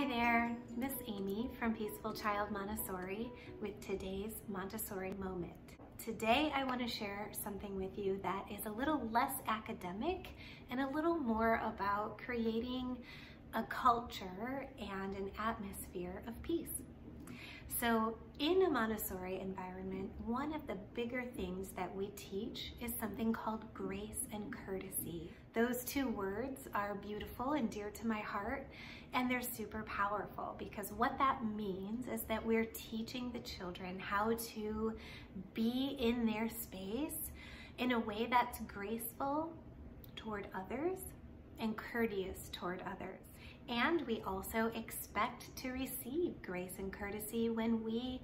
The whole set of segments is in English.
Hi there, Miss Amy from Peaceful Child Montessori with today's Montessori moment. Today I want to share something with you that is a little less academic and a little more about creating a culture and an atmosphere of peace. So in a Montessori environment, one of the bigger things that we teach is something called grace and courtesy. Those two words are beautiful and dear to my heart, and they're super powerful because what that means is that we're teaching the children how to be in their space in a way that's graceful toward others and courteous toward others. And we also expect to receive grace and courtesy when we,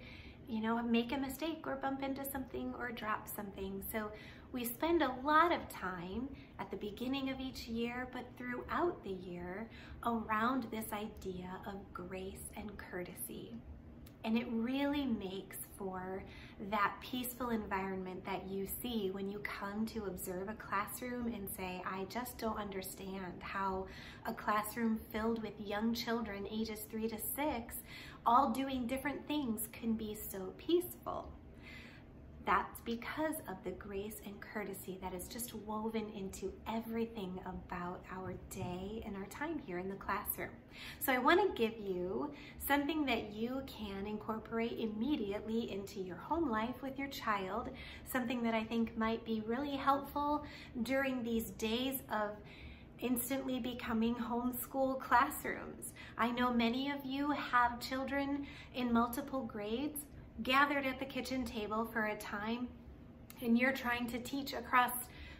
make a mistake or bump into something or drop something. So we spend a lot of time at the beginning of each year, but throughout the year, around this idea of grace and courtesy. And it really makes for that peaceful environment that you see when you come to observe a classroom and say, I just don't understand how a classroom filled with young children ages 3 to 6, all doing different things, can be so peaceful. That's because of the grace and courtesy that is just woven into everything about our day and our time here in the classroom. So I want to give you something that you can incorporate immediately into your home life with your child, something that I think might be really helpful during these days of instantly becoming homeschool classrooms. I know many of you have children in multiple grades gathered at the kitchen table for a time, and you're trying to teach across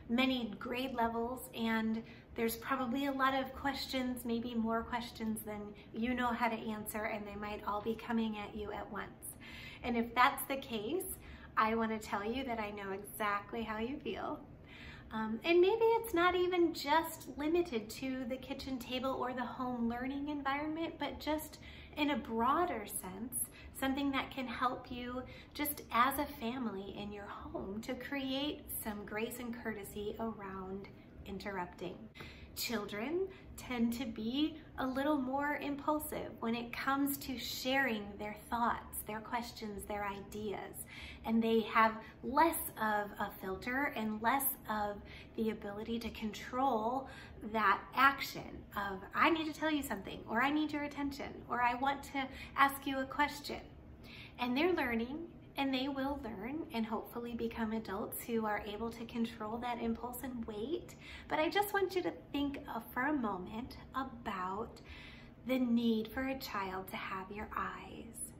many grade levels, and there's probably a lot of questions, maybe more questions than you know how to answer, and they might all be coming at you at once. And if that's the case, I want to tell you that I know exactly how you feel. And maybe it's not even just limited to the kitchen table or the home learning environment, but just in a broader sense, something that can help you just as a family in your home to create some grace and courtesy around interrupting. Children tend to be a little more impulsive when it comes to sharing their thoughts, their questions, their ideas, and they have less of a filter and less of the ability to control that action of, I need to tell you something, or I need your attention, or I want to ask you a question. And they're learning, and they will learn and hopefully become adults who are able to control that impulse and wait. But I just want you to think for a moment about the need for a child to have your eyes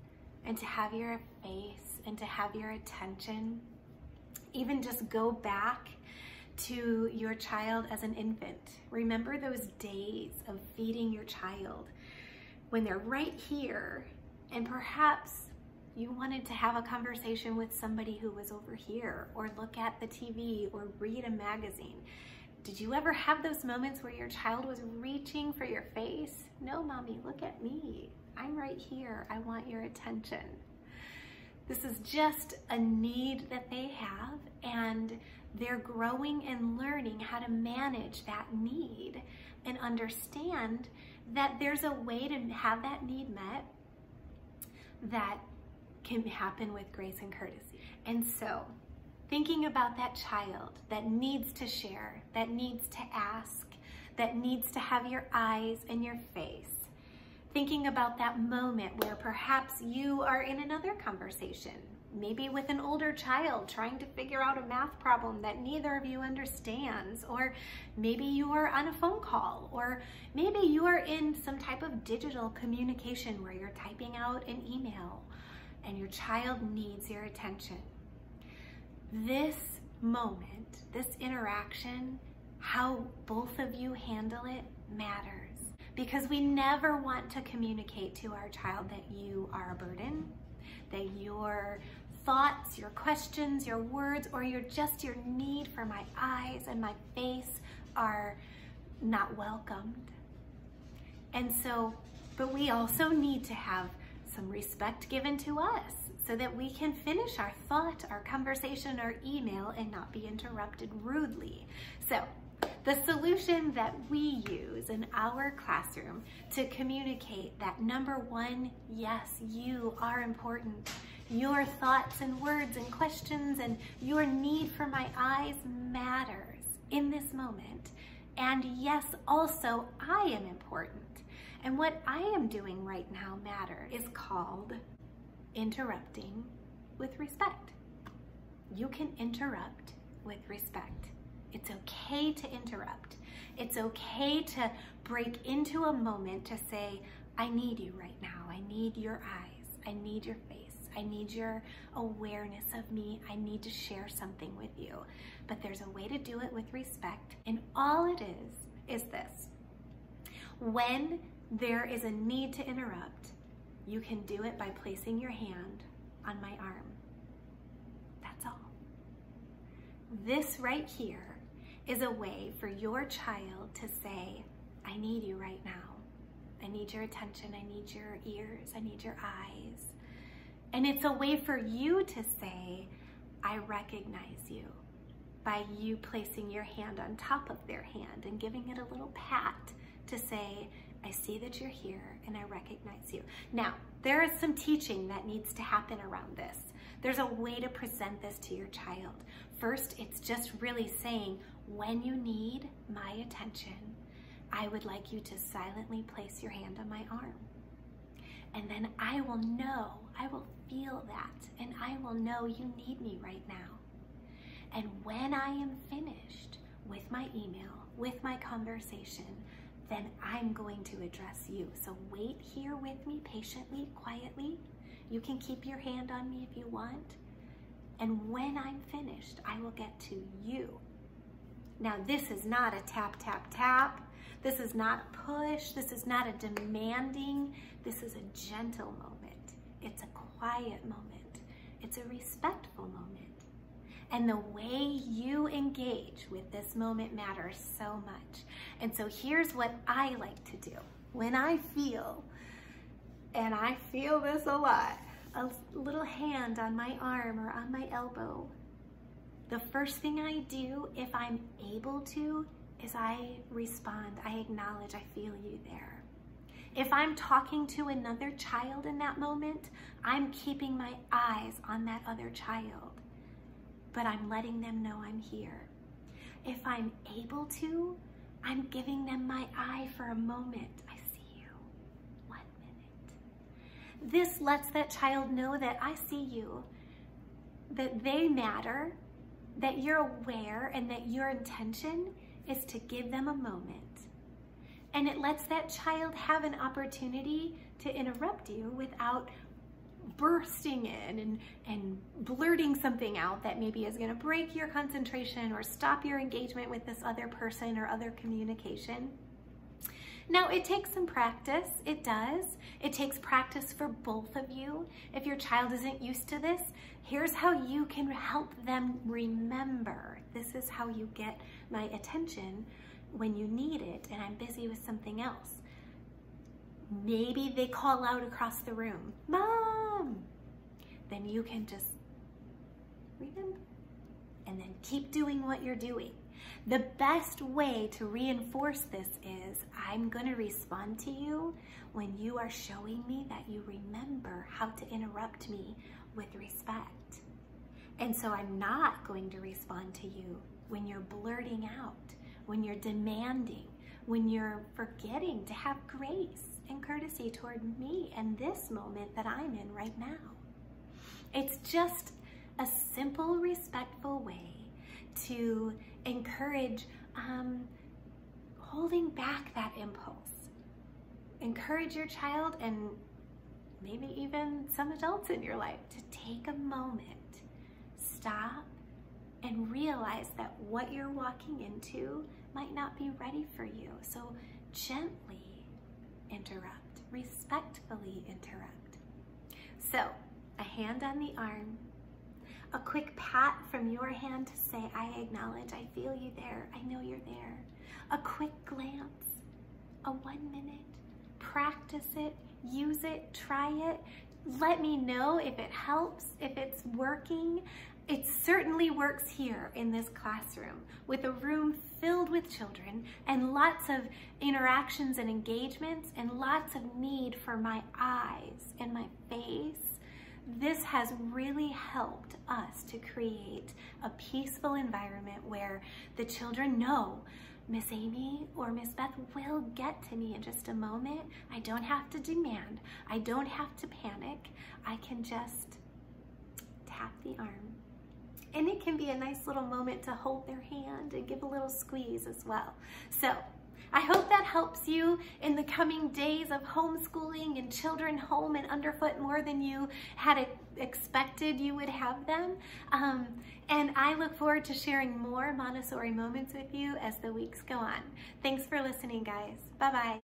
and to have your face and to have your attention. Even just go back to your child as an infant. Remember those days of feeding your child when they're right here, and perhaps you wanted to have a conversation with somebody who was over here, or look at the TV, or read a magazine. Did you ever have those moments where your child was reaching for your face? No, mommy, look at me. I'm right here. I want your attention. This is just a need that they have, and they're growing and learning how to manage that need and understand that there's a way to have that need met that can happen with grace and courtesy. And so, thinking about that child that needs to share, that needs to ask, that needs to have your eyes and your face, thinking about that moment where perhaps you are in another conversation, maybe with an older child trying to figure out a math problem that neither of you understands, or maybe you are on a phone call, or maybe you are in some type of digital communication where you're typing out an email and your child needs your attention. This moment, this interaction, how both of you handle it matters, because we never want to communicate to our child that you are a burden, that your thoughts, your questions, your words, or your need for my eyes and my face are not welcomed. And so, but we also need to have some respect given to us so that we can finish our thought, our conversation, our email, and not be interrupted rudely. So The solution that we use in our classroom to communicate that, number one, yes, you are important. Your thoughts and words and questions and your need for my eyes matters in this moment. And yes, also, I am important. And what I am doing right now matters is called interrupting with respect. You can interrupt with respect. It's okay to interrupt. It's okay to break into a moment to say, I need you right now. I need your eyes. I need your face. I need your awareness of me. I need to share something with you. But there's a way to do it with respect. And all it is this. When there is a need to interrupt, you can do it by placing your hand on my arm. That's all. This right here is a way for your child to say, I need you right now. I need your attention. I need your ears. I need your eyes. And it's a way for you to say, I recognize you, by you placing your hand on top of their hand and giving it a little pat to say, I see that you're here and I recognize you. Now, there is some teaching that needs to happen around this. There's a way to present this to your child. First, it's just really saying, when you need my attention, I would like you to silently place your hand on my arm. And then I will know, I will feel that, and I will know you need me right now. And when I am finished with my email, with my conversation, then I'm going to address you. So wait here with me patiently, quietly. You can keep your hand on me if you want. And when I'm finished, I will get to you. Now, this is not a tap, tap, tap. This is not a push. This is not a demanding. This is a gentle moment. It's a quiet moment. It's a respectful moment. And the way you engage with this moment matters so much. And so here's what I like to do. When I feel, and I feel this a lot, a little hand on my arm or on my elbow, the first thing I do, if I'm able to, is I respond. I acknowledge I feel you there. If I'm talking to another child in that moment, I'm keeping my eyes on that other child, but I'm letting them know I'm here. If I'm able to, I'm giving them my eye for a moment. I see you. 1 minute. This lets that child know that I see you, that they matter, that you're aware, and that your intention is to give them a moment. And it lets that child have an opportunity to interrupt you without bursting in and blurting something out that maybe is going to break your concentration or stop your engagement with this other person or other communication. Now, it takes some practice. It does. It takes practice for both of you. If your child isn't used to this, here's how you can help them remember. This is how you get my attention when you need it and I'm busy with something else. Maybe they call out across the room, Mom! Then you can just remember and then keep doing what you're doing. The best way to reinforce this is I'm going to respond to you when you are showing me that you remember how to interrupt me with respect. And so I'm not going to respond to you when you're blurting out, when you're demanding, when you're forgetting to have grace and courtesy toward me and this moment that I'm in right now. It's just a simple, respectful way to encourage holding back that impulse. Encourage your child and maybe even some adults in your life to take a moment, stop, and realize that what you're walking into might not be ready for you. So gently interrupt, respectfully interrupt. So a hand on the arm, a quick pat from your hand to say, I acknowledge, I feel you there, I know you're there. A quick glance, a 1 minute, practice it, use it, try it. Let me know if it helps, if it's working. It certainly works here in this classroom with a room filled with children and lots of interactions and engagements and lots of need for my eyes and my face. This has really helped us to create a peaceful environment where the children know Miss Amy or Miss Beth will get to me in just a moment. I don't have to demand. I don't have to panic. I can just tap the arm. And it can be a nice little moment to hold their hand and give a little squeeze as well. So I hope that helps you in the coming days of homeschooling and children home and underfoot more than you had expected you would have them. And I look forward to sharing more Montessori moments with you as the weeks go on. Thanks for listening, guys. Bye-bye.